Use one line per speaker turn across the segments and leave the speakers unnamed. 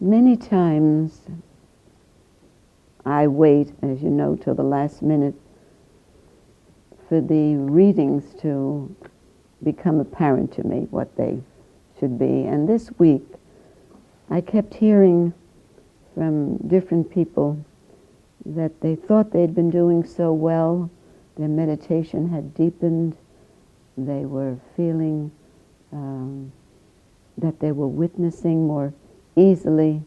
Many times I wait, as you know, till the last minute for the readings to become apparent to me, what they should be. And this week, I kept hearing from different people that they thought they'd been doing so well, their meditation had deepened, they were feeling that they were witnessing more easily.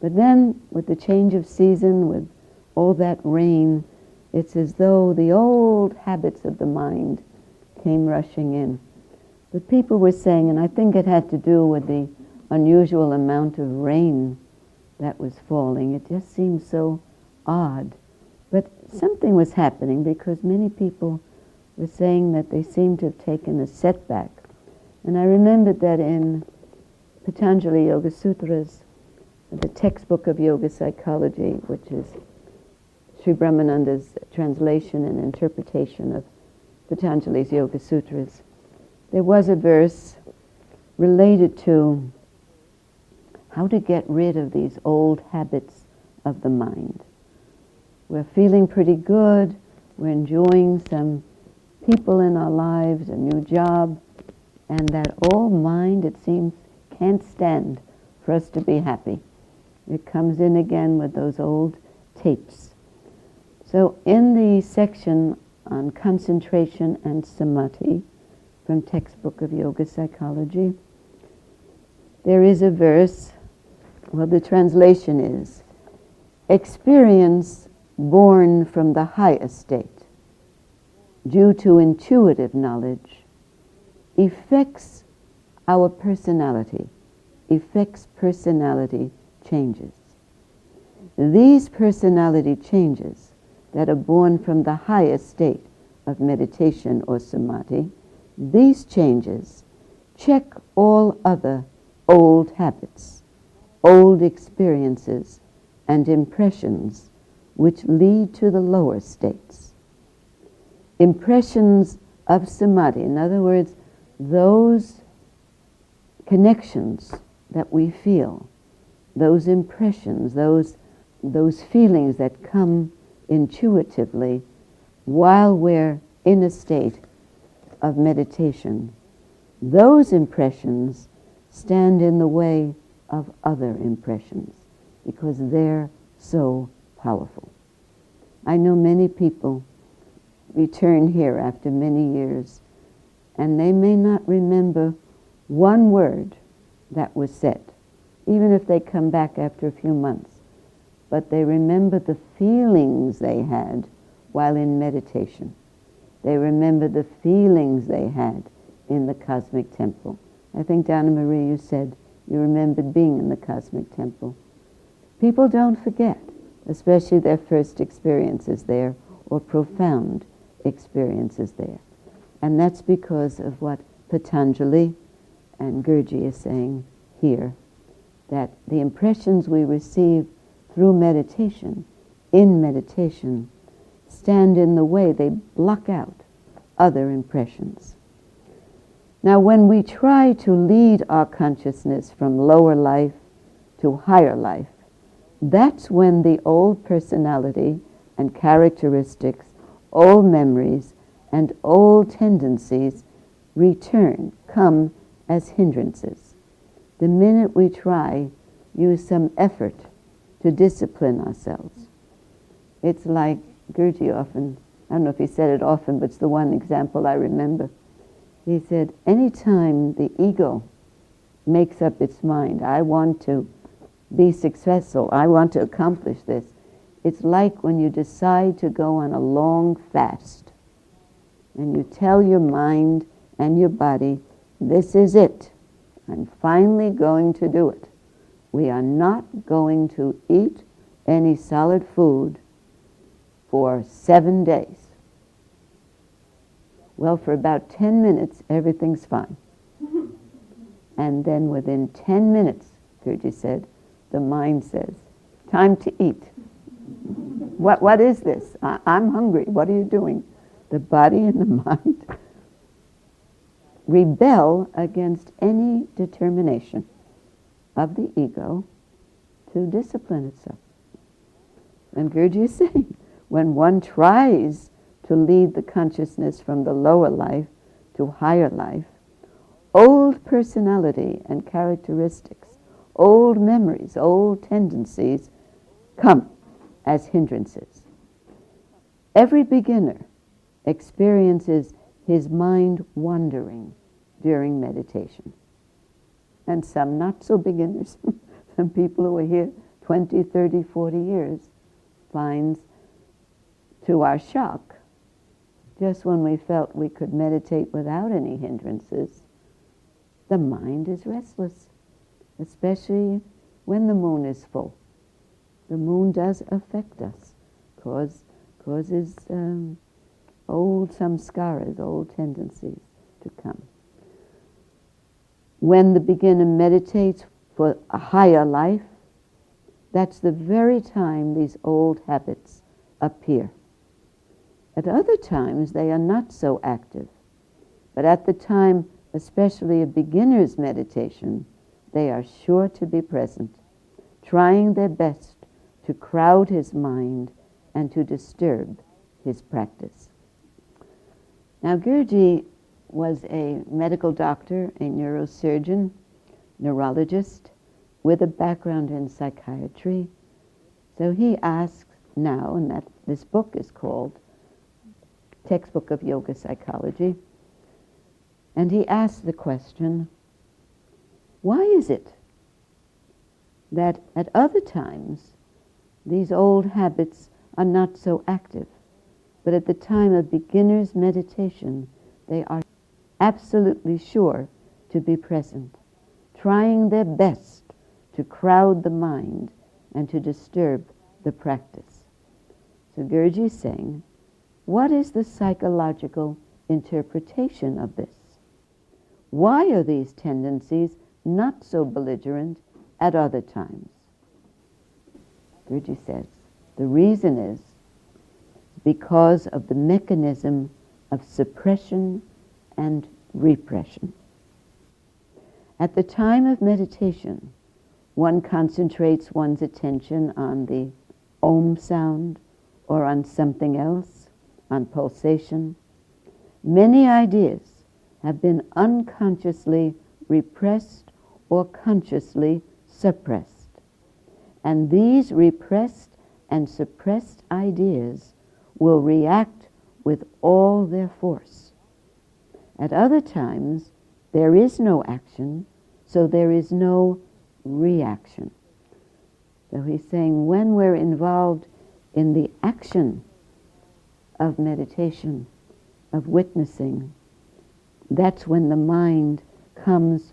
But then, with the change of season, with all that rain, it's as though the old habits of the mind came rushing in. But people were saying, and I think it had to do with the unusual amount of rain that was falling. It just seemed so odd. But something was happening, because many people were saying that they seemed to have taken a setback. And I remembered that in Patanjali Yoga Sutras, the textbook of yoga psychology, which is Sri Brahmananda's translation and interpretation of Patanjali's Yoga Sutras, there was a verse related to how to get rid of these old habits of the mind. We're feeling pretty good, we're enjoying some people in our lives, a new job, and that old mind, it seems, can't stand for us to be happy. It comes in again with those old tapes. So in the section on concentration and samadhi from textbook of yoga psychology, there is a verse, well, the translation is, experience born from the higher state, due to intuitive knowledge, affects our personality, affects personality changes. These personality changes that are born from the higher state of meditation or samadhi, these changes check all other old habits, old experiences and impressions which lead to the lower states. Impressions of samadhi, in other words, those connections that we feel, those impressions, those feelings that come intuitively while we're in a state of meditation, those impressions stand in the way of other impressions because they're so powerful. I know many people return here after many years, and they may not remember one word that was said, even if they come back after a few months, but they remember the feelings they had while in meditation. They remember the feelings they had in the cosmic temple. I think, Donna Marie, you said you remembered being in the cosmic temple. People don't forget, especially their first experiences there or profound experiences there. And that's because of what Patanjali and Gurji is saying here, that the impressions we receive through meditation, in meditation, stand in the way, they block out other impressions. Now, when we try to lead our consciousness from lower life to higher life, that's when the old personality and characteristics, old memories, and old tendencies return, come as hindrances. The minute we try, use some effort to discipline ourselves. It's like Gurji often, I don't know if he said it often, but it's the one example I remember. He said, anytime the ego makes up its mind, I want to be successful, I want to accomplish this, it's like when you decide to go on a long fast and you tell your mind and your body, this is it. I'm finally going to do it. We are not going to eat any solid food for 7 days. Well, for about 10 minutes, everything's fine. And then within 10 minutes, Gurji said, the mind says, time to eat. What is this? I'm hungry. What are you doing? The body and the mind rebel against any determination of the ego to discipline itself. And Guruji is saying, when one tries to lead the consciousness from the lower life to higher life, old personality and characteristics, old memories, old tendencies come as hindrances. Every beginner experiences his mind wandering during meditation. And some not so beginners, some people who are here 20, 30, 40 years, finds, to our shock, just when we felt we could meditate without any hindrances, the mind is restless, especially when the moon is full. The moon does affect us, causes old samskaras, old tendencies to come. When the beginner meditates for a higher life, that's the very time these old habits appear. At other times, they are not so active. But at the time, especially of beginner's meditation, they are sure to be present, trying their best to crowd his mind and to disturb his practice. Now, Guruji was a medical doctor, a neurosurgeon, neurologist, with a background in psychiatry. So he asks now, and that this book is called Textbook of Yoga Psychology, and he asks the question, why is it that at other times these old habits are not so active, but at the time of beginner's meditation they are absolutely sure to be present, trying their best to crowd the mind and to disturb the practice? So Guruji is saying, what is the psychological interpretation of this? Why are these tendencies not so belligerent at other times? Guruji says, the reason is because of the mechanism of suppression and repression. At the time of meditation, one concentrates one's attention on the Om sound or on something else, on pulsation. Many ideas have been unconsciously repressed or consciously suppressed. And these repressed and suppressed ideas will react with all their force. At other times, there is no action, so there is no reaction. So he's saying when we're involved in the action of meditation, of witnessing, that's when the mind comes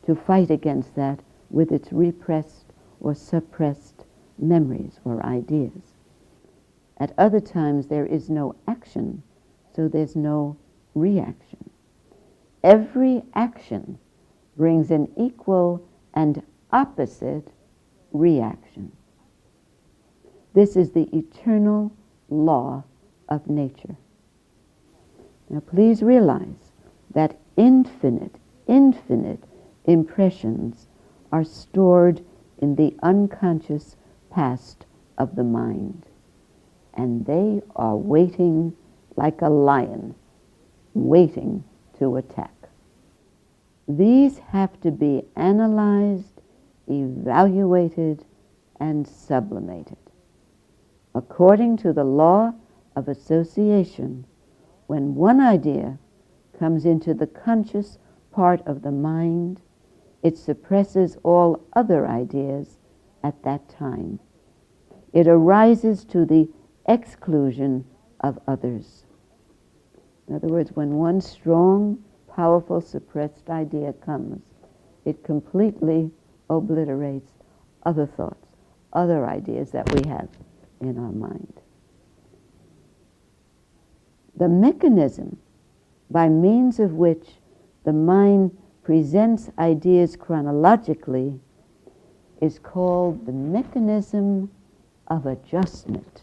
to fight against that with its repressed or suppressed memories or ideas. At other times there is no action, so there's no reaction. Every action brings an equal and opposite reaction. This is the eternal law of nature. Now please realize that infinite impressions are stored in the unconscious past of the mind, and they are waiting like a lion, waiting to attack. These have to be analyzed, evaluated, and sublimated. According to the law of association, when one idea comes into the conscious part of the mind, it suppresses all other ideas at that time. It arises to the exclusion of others. In other words, when one strong, powerful, suppressed idea comes, it completely obliterates other thoughts, other ideas that we have in our mind. The mechanism by means of which the mind presents ideas chronologically is called the mechanism of adjustment.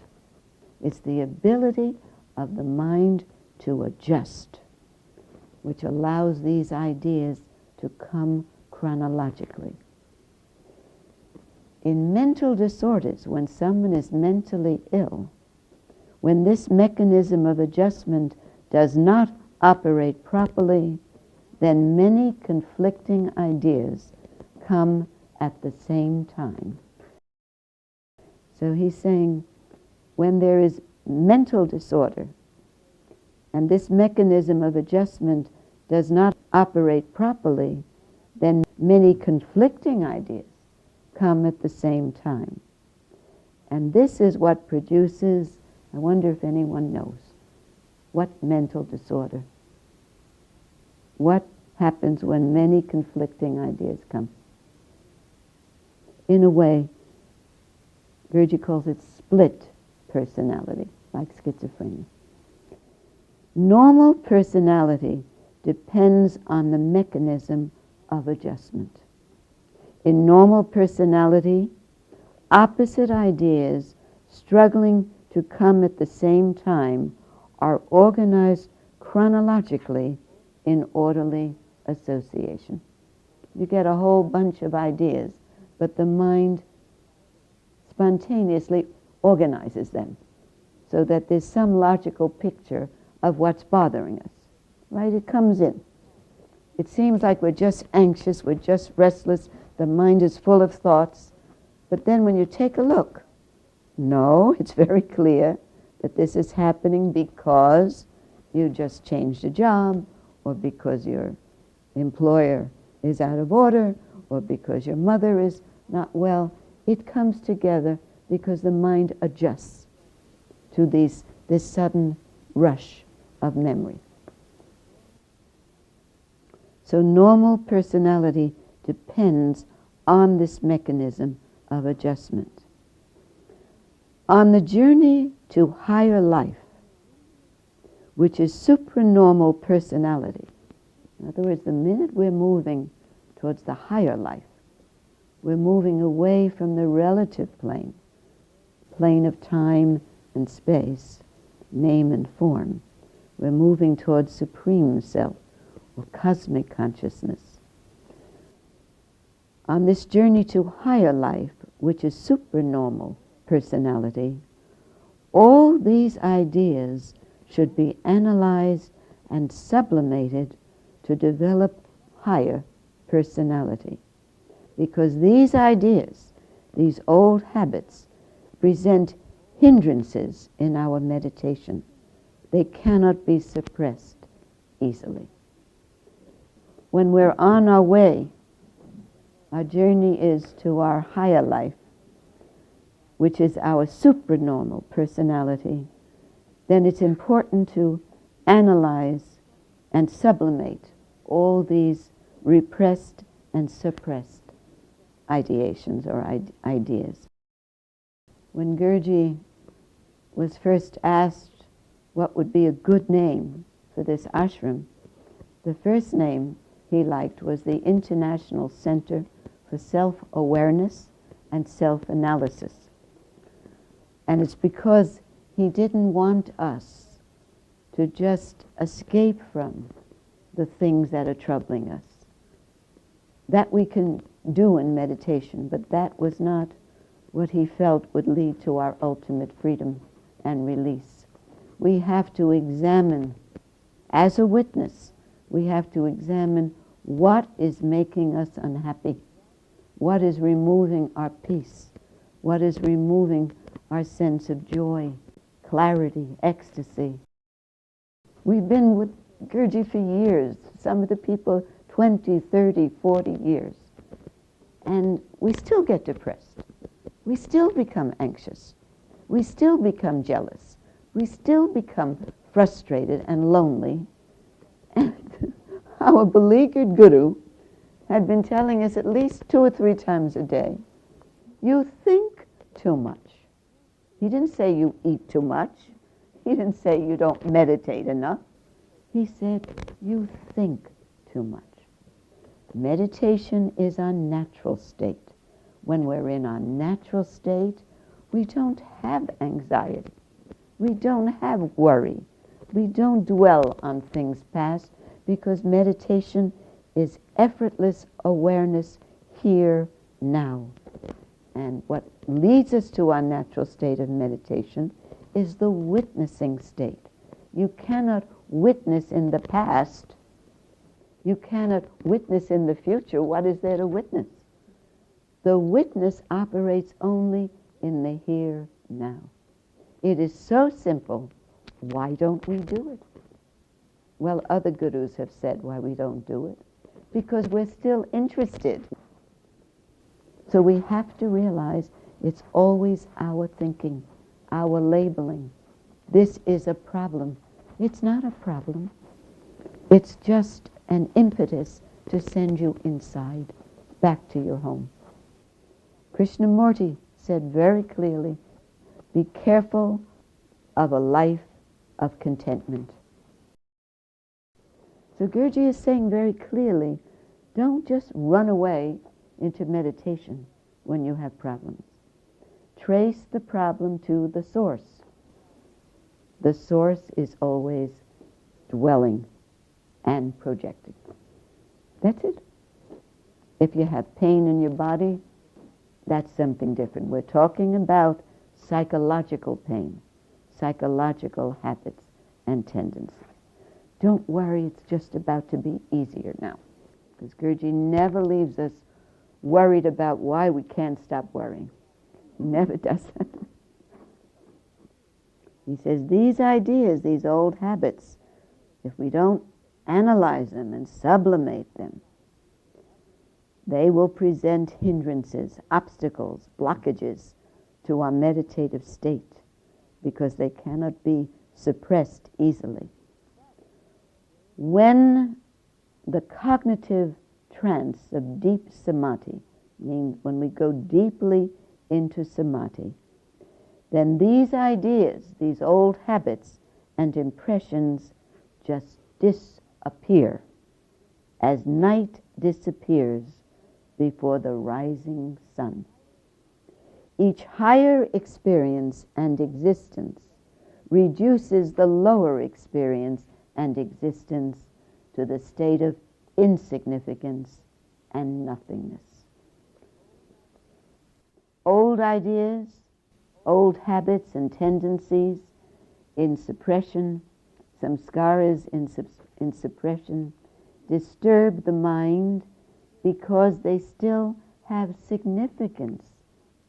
It's the ability of the mind to adjust, which allows these ideas to come chronologically. In mental disorders, when someone is mentally ill, when this mechanism of adjustment does not operate properly, then many conflicting ideas come at the same time. So he's saying, when there is mental disorder, and this mechanism of adjustment does not operate properly, then many conflicting ideas come at the same time. And this is what produces, I wonder if anyone knows, what mental disorder? What happens when many conflicting ideas come? In a way, Guruji calls it split personality, like schizophrenia. Normal personality depends on the mechanism of adjustment. In normal personality, opposite ideas struggling to come at the same time are organized chronologically in orderly association. You get a whole bunch of ideas, but the mind spontaneously organizes them so that there's some logical picture of what's bothering us, right? It comes in. It seems like we're just anxious, we're just restless, the mind is full of thoughts. But then when you take a look, no, it's very clear that this is happening because you just changed a job, or because your employer is out of order, or because your mother is not well. It comes together because the mind adjusts to this sudden rush of memory. So normal personality depends on this mechanism of adjustment. On the journey to higher life, which is supranormal personality, in other words, the minute we're moving towards the higher life, we're moving away from the relative plane of time and space, name and form. We're moving towards supreme self, or cosmic consciousness. On this journey to higher life, which is supranormal personality, all these ideas should be analyzed and sublimated to develop higher personality. Because these ideas, these old habits, present hindrances in our meditation. They cannot be suppressed easily. When we're on our way, our journey is to our higher life, which is our supranormal personality, then it's important to analyze and sublimate all these repressed and suppressed ideations or ideas. When Guruji was first asked what would be a good name for this ashram, the first name he liked was the International Center for Self-Awareness and Self-Analysis. And it's because he didn't want us to just escape from the things that are troubling us. That we can do in meditation, but that was not what he felt would lead to our ultimate freedom and release. We have to examine, as a witness, we have to examine what is making us unhappy, what is removing our peace, what is removing our sense of joy, clarity, ecstasy. We've been with Guruji for years, some of the people 20, 30, 40 years, and we still get depressed. We still become anxious. We still become jealous. We still become frustrated and lonely. And our beleaguered Guru had been telling us at least 2 or 3 times a day, you think too much. He didn't say you eat too much. He didn't say you don't meditate enough. He said you think too much. Meditation is our natural state. When we're in our natural state, we don't have anxiety. We don't have worry. We don't dwell on things past, because meditation is effortless awareness here, now. And what leads us to our natural state of meditation is the witnessing state. You cannot witness in the past. You cannot witness in the future. What is there to witness? The witness operates only in the here, now. It is so simple. Why don't we do it? Well, other gurus have said why we don't do it. Because we're still interested. So we have to realize it's always our thinking, our labeling. This is a problem. It's not a problem. It's just an impetus to send you inside, back to your home. Krishnamurti said very clearly, be careful of a life of contentment. So Guruji is saying very clearly, don't just run away into meditation when you have problems. Trace the problem to the source. The source is always dwelling and projecting. That's it. If you have pain in your body, that's something different. We're talking about psychological pain, psychological habits and tendencies. Don't worry, it's just about to be easier now. Because Guruji never leaves us worried about why we can't stop worrying. He never does that. He says these ideas, these old habits, if we don't analyze them and sublimate them, they will present hindrances, obstacles, blockages to our meditative state because they cannot be suppressed easily. When the cognitive trance of deep samadhi, means when we go deeply into samadhi, then these ideas, these old habits and impressions just disappear as night disappears before the rising sun. Each higher experience and existence reduces the lower experience and existence to the state of insignificance and nothingness. Old ideas, old habits and tendencies in suppression, samskaras in suppression, disturb the mind because they still have significance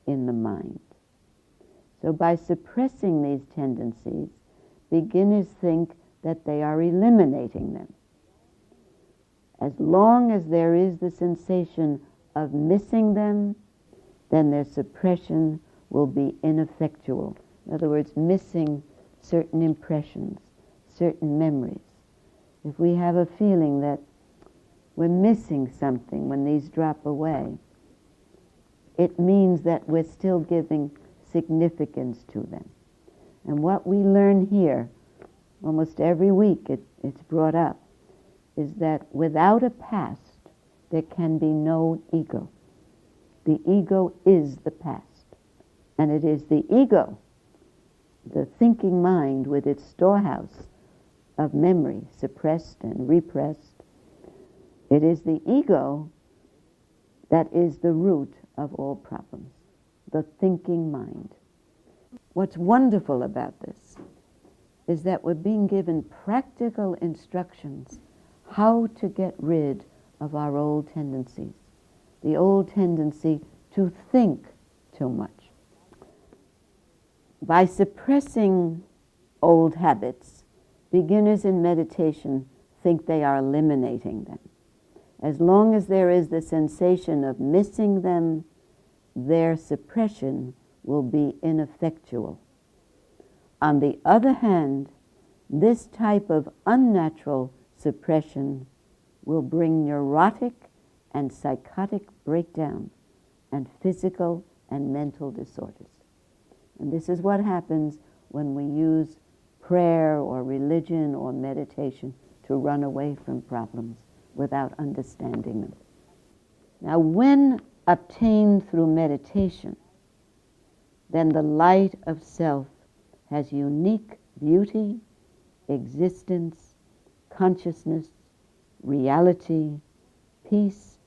in the mind. So by suppressing these tendencies, beginners think that they are eliminating them. As long as there is the sensation of missing them, then their suppression will be ineffectual. In other words, missing certain impressions, certain memories. If we have a feeling that we're missing something when these drop away, it means that we're still giving significance to them. And what we learn here, almost every week it's brought up, is that without a past, there can be no ego. The ego is the past. And it is the ego, the thinking mind with its storehouse of memory, suppressed and repressed. It is the ego that is the root of all problems, the thinking mind. What's wonderful about this is that we're being given practical instructions how to get rid of our old tendencies, the old tendency to think too much. By suppressing old habits, beginners in meditation think they are eliminating them. As long as there is the sensation of missing them, their suppression will be ineffectual. On the other hand, this type of unnatural suppression will bring neurotic and psychotic breakdown and physical and mental disorders. And this is what happens when we use prayer or religion or meditation to run away from problems without understanding them. Now, when obtained through meditation, then the light of self has unique beauty, existence, consciousness, reality, peace,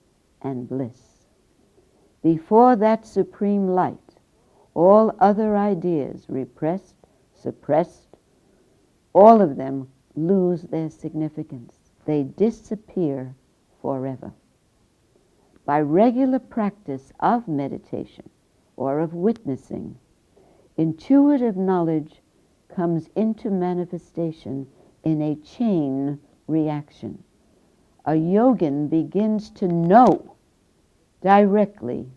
and bliss. Before that supreme light, all other ideas, repressed, suppressed, all of them lose their significance. They disappear forever. By regular practice of meditation or of witnessing, intuitive knowledge comes into manifestation in a chain reaction. A yogin begins to know directly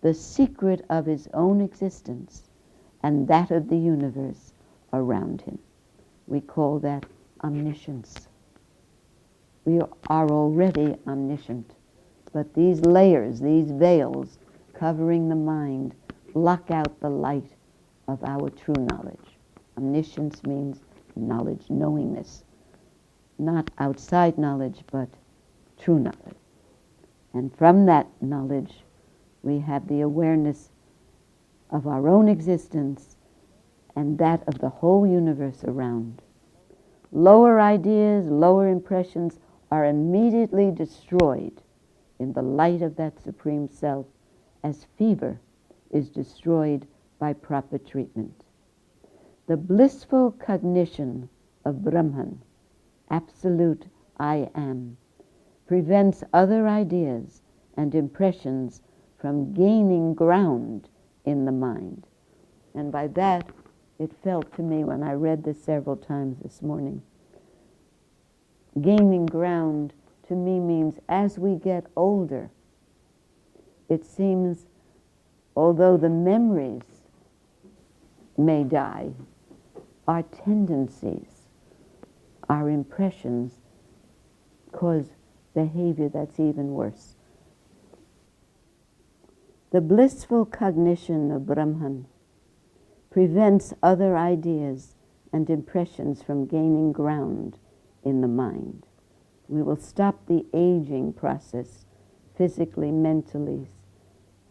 the secret of his own existence and that of the universe around him. We call that omniscience. We are already omniscient, but these layers, these veils covering the mind, block out the light of our true knowledge. Omniscience means knowledge, knowingness. Not outside knowledge, but true knowledge. And from that knowledge, we have the awareness of our own existence and that of the whole universe around. Lower ideas, lower impressions are immediately destroyed in the light of that Supreme Self, as fever is destroyed by proper treatment. The blissful cognition of Brahman, absolute I Am, prevents other ideas and impressions from gaining ground in the mind. And by that, it felt to me when I read this several times this morning, gaining ground to me means as we get older, it seems, although the memories may die, our tendencies, our impressions cause behavior that's even worse. The blissful cognition of Brahman prevents other ideas and impressions from gaining ground in the mind. We will stop the aging process physically, mentally,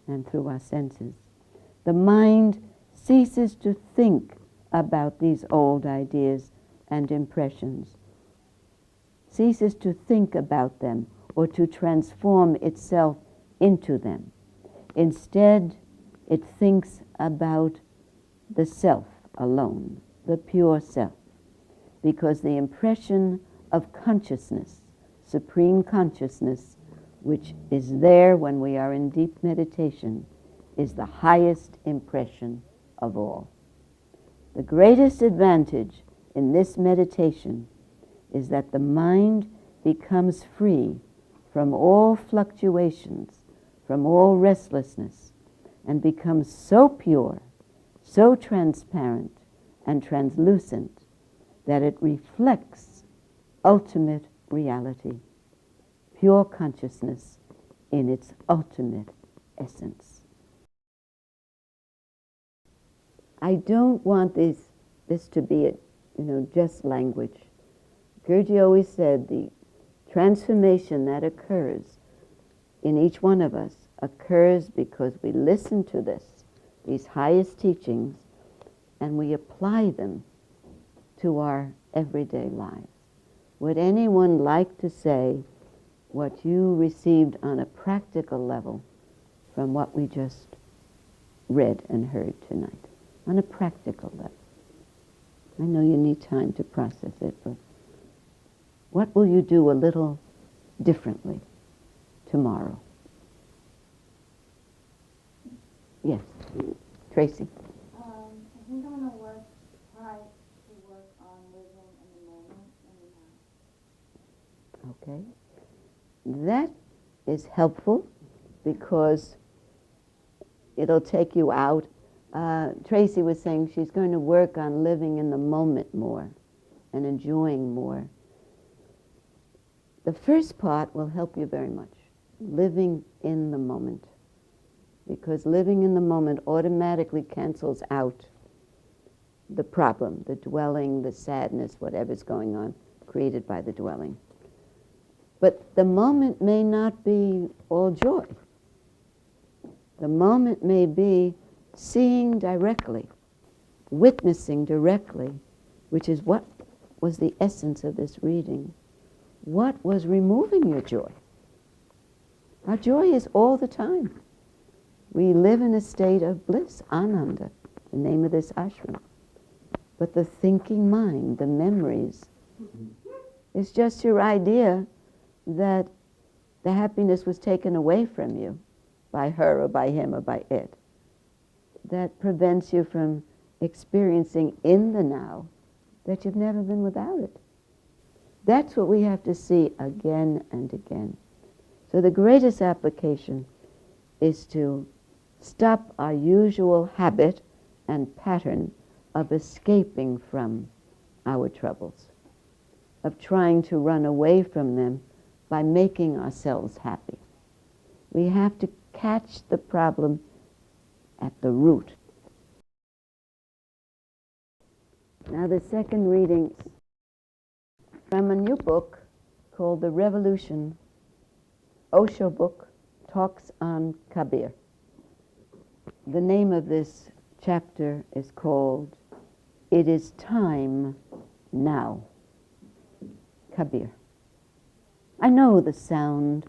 and through our senses. The mind ceases to think about these old ideas and impressions, ceases to think about them or to transform itself into them. Instead, it thinks about the self alone, the pure self, because the impression of consciousness, supreme consciousness, which is there when we are in deep meditation, is the highest impression of all. The greatest advantage in this meditation is that the mind becomes free from all fluctuations, from all restlessness, and becomes so pure, so transparent and translucent that it reflects ultimate reality, pure consciousness in its ultimate essence. I don't want this to be just language. Guruji always said the transformation that occurs in each one of us occurs because we listen to these highest teachings, and we apply them to our everyday lives. Would anyone like to say what you received on a practical level from what we just read and heard tonight? On a practical level. I know you need time to process it, but what will you do a little differently tomorrow? Yes, Tracy.
I think I'm going to try to work on living in the moment and the now.
Okay. That is helpful because it'll take you out. Tracy was saying she's going to work on living in the moment more and enjoying more. The first part will help you very much, living in the moment, because living in the moment automatically cancels out the problem, the dwelling, the sadness, whatever's going on, created by the dwelling. But the moment may not be all joy. The moment may be seeing directly, witnessing directly, which is what was the essence of this reading. What was removing your joy? Our joy is all the time. We live in a state of bliss, Ananda, the name of this ashram. But the thinking mind, the memories, is just your idea that the happiness was taken away from you by her or by him or by it. That prevents you from experiencing in the now that you've never been without it. That's what we have to see again and again. So the greatest application is to stop our usual habit and pattern of escaping from our troubles, of trying to run away from them by making ourselves happy. We have to catch the problem at the root. Now the second reading from a new book called The Revolution. Osho book talks on Kabir. The name of this chapter is called It Is Time Now. Kabir. I know the sound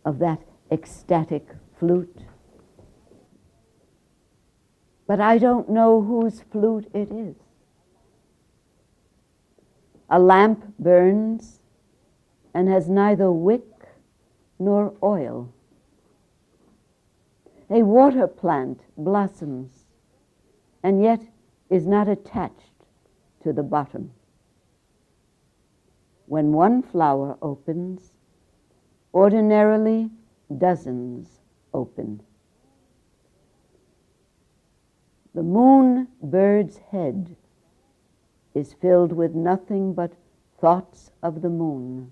of that ecstatic flute, but I don't know whose flute it is. A lamp burns and has neither wick nor oil. A water plant blossoms and yet is not attached to the bottom. When one flower opens, ordinarily dozens open. The moon bird's head is filled with nothing but thoughts of the moon,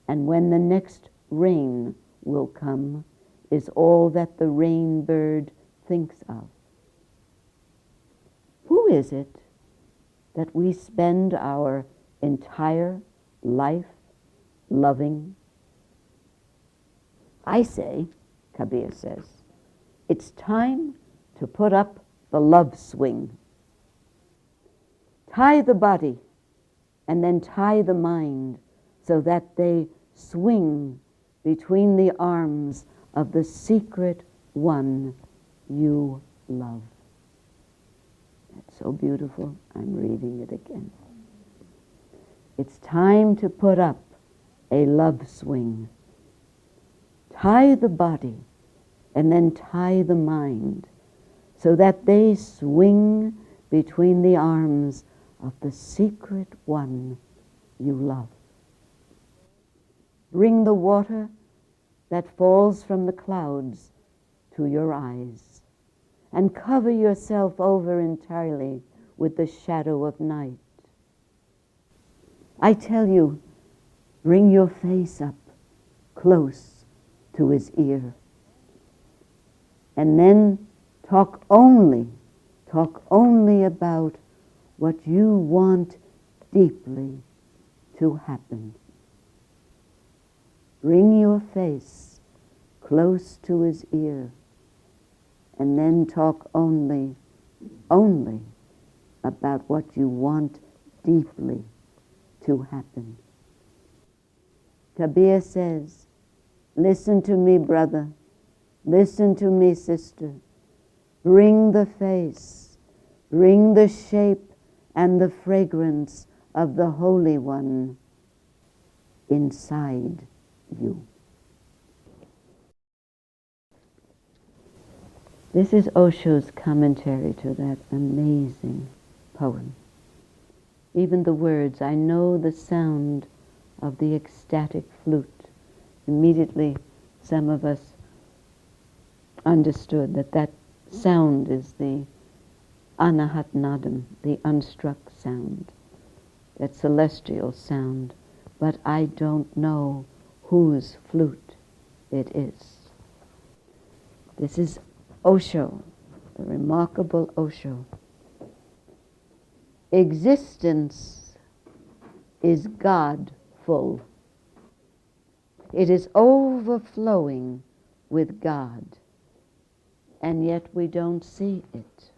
and when the next rain will come is all that the rain bird thinks of. Who is it that we spend our entire life loving? I say, Kabir says, it's time to put up the love swing. Tie the body and then tie the mind so that they swing between the arms of the secret one you love. That's so beautiful. I'm reading it again. It's time to put up a love swing. Tie the body and then tie the mind so that they swing between the arms of the secret one you love. Bring the water that falls from the clouds to your eyes and cover yourself over entirely with the shadow of night. I tell you, bring your face up close to his ear, and then talk only about what you want deeply to happen. Bring your face close to his ear, and then talk only about what you want deeply to happen. Kabir says, listen to me, brother. Listen to me, sister. Bring the face, bring the shape and the fragrance of the Holy One inside you. This is Osho's commentary to that amazing poem. Even the words, I know the sound of the ecstatic flute. Immediately, some of us understood that sound is the anahat nadam, the unstruck sound, that celestial sound. But I don't know whose flute it is. This is Osho, the remarkable Osho. Existence is God-full. It is overflowing with God, and yet we don't see it.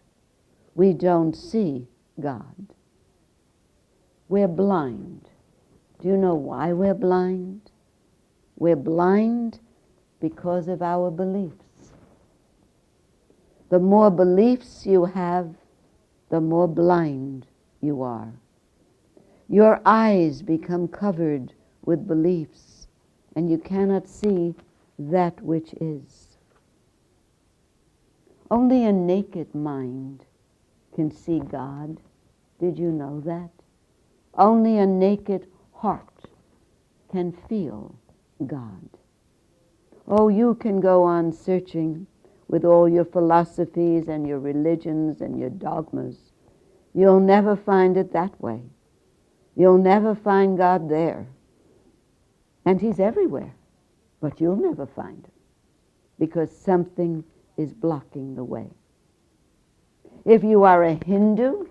We don't see God. We're blind. Do you know why we're blind? We're blind because of our beliefs. The more beliefs you have, the more blind you are. Your eyes become covered with beliefs, and you cannot see that which is. Only a naked mind can see God. Did you know that? Only a naked heart can feel God. Oh, you can go on searching with all your philosophies and your religions and your dogmas. You'll never find it that way. You'll never find God there. And He's everywhere, but you'll never find Him because something is blocking the way. If you are a Hindu,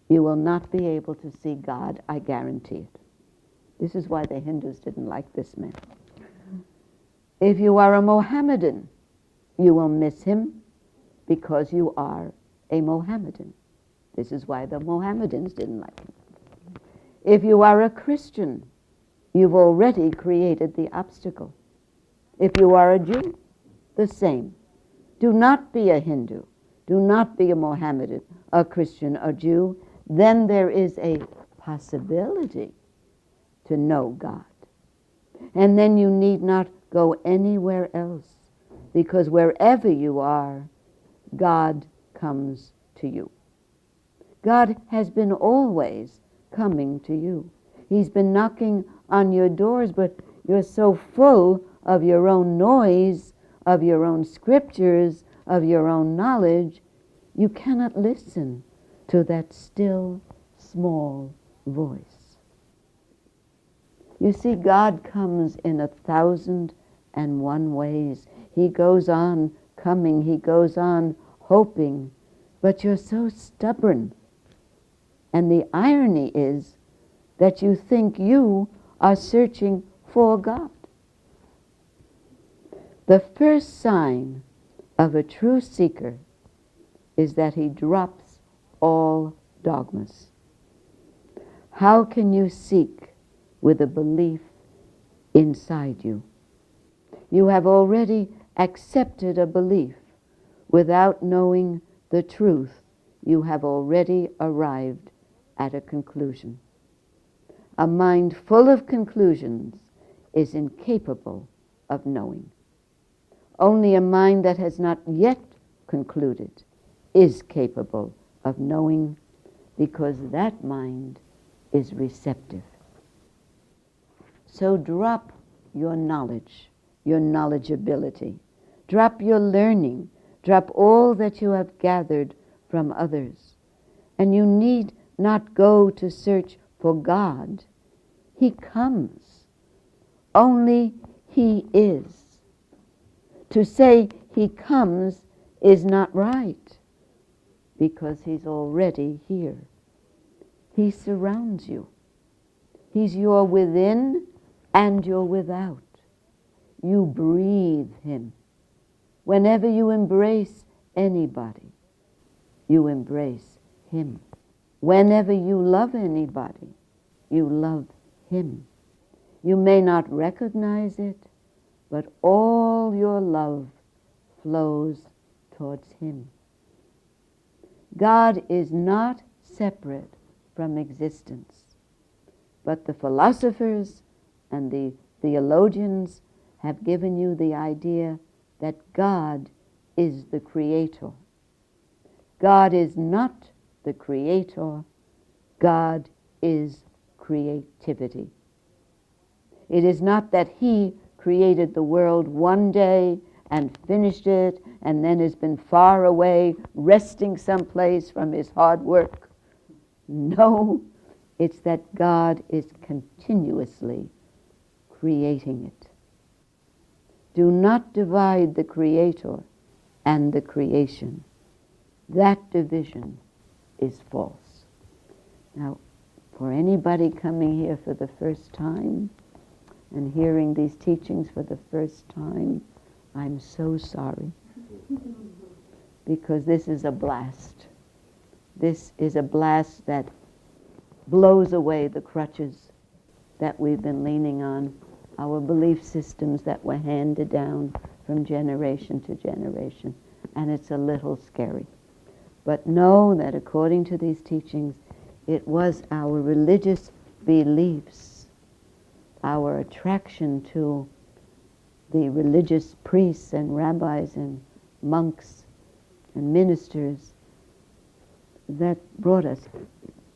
you will not be able to see God, I guarantee it. This is why the Hindus didn't like this man. If you are a Mohammedan, you will miss Him because you are a Mohammedan. This is why the Mohammedans didn't like Him. If you are a Christian, you've already created the obstacle. If you are a Jew, the same. Do not be a Hindu. Do not be a Mohammedan, a Christian, a Jew. Then there is a possibility to know God. And then you need not go anywhere else, because wherever you are, God comes to you. God has been always coming to you. He's been knocking on your doors, but you're so full of your own noise, of your own scriptures, of your own knowledge, you cannot listen to that still, small voice. You see, God comes in 1,001 ways. He goes on coming. He goes on hoping. But you're so stubborn. And the irony is that you think you are searching for God. The first sign of a true seeker is that he drops all dogmas. How can you seek with a belief inside you? You have already accepted a belief. Without knowing the truth, you have already arrived at a conclusion. A mind full of conclusions is incapable of knowing. Only a mind that has not yet concluded is capable of knowing, because that mind is receptive. So drop your knowledge, your knowledgeability. Drop your learning. Drop all that you have gathered from others. And you need not go to search for God. He comes. Only He is. To say He comes is not right, because He's already here. He surrounds you. He's your within and your without. You breathe Him. Whenever you embrace anybody, you embrace Him. Whenever you love anybody, you love Him. You may not recognize it, but all your love flows towards Him. God is not separate from existence, but the philosophers and the theologians have given you the idea that God is the creator. God is not the creator. God is creativity. It is not that He created the world one day and finished it and then has been far away resting someplace from His hard work. No, it's that God is continuously creating it. Do not divide the Creator and the creation. That division is false. Now, for anybody coming here for the first time and hearing these teachings for the first time, I'm so sorry, because this is a blast. This is a blast that blows away the crutches that we've been leaning on, our belief systems that were handed down from generation to generation, and it's a little scary. But know that according to these teachings, it was our religious beliefs, our attraction to the religious priests and rabbis and monks and ministers that brought us.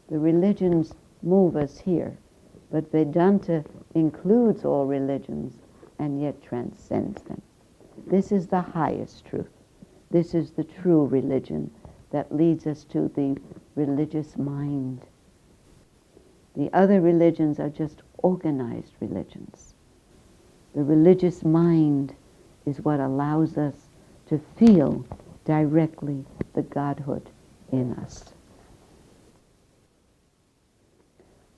The religions move us here, but Vedanta includes all religions and yet transcends them. This is the highest truth. This is the true religion that leads us to the religious mind. The other religions are just organized religions. The religious mind is what allows us to feel directly the Godhood in us.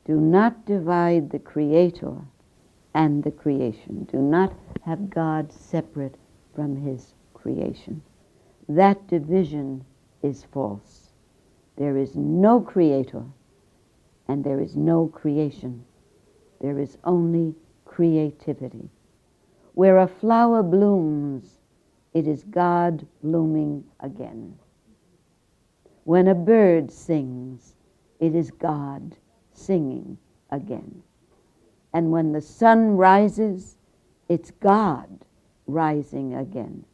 Do not divide the Creator and the creation. Do not have God separate from His creation. That division is false. There is no Creator and there is no creation. There is only creativity. Where a flower blooms, it is God blooming again. When a bird sings, it is God singing again. And when the sun rises, it's God rising again.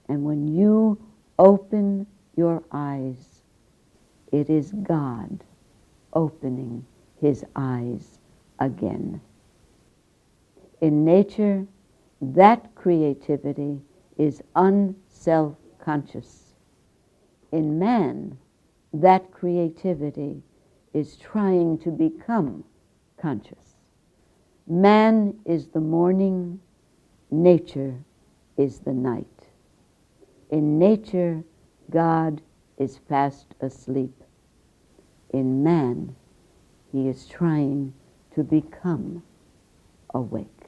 And when you open your eyes, it is God opening His eyes again. In nature, that creativity is unself-conscious. In man, that creativity is trying to become conscious. Man is the morning, nature is the night. In nature, God is fast asleep. In man, He is trying to become awake.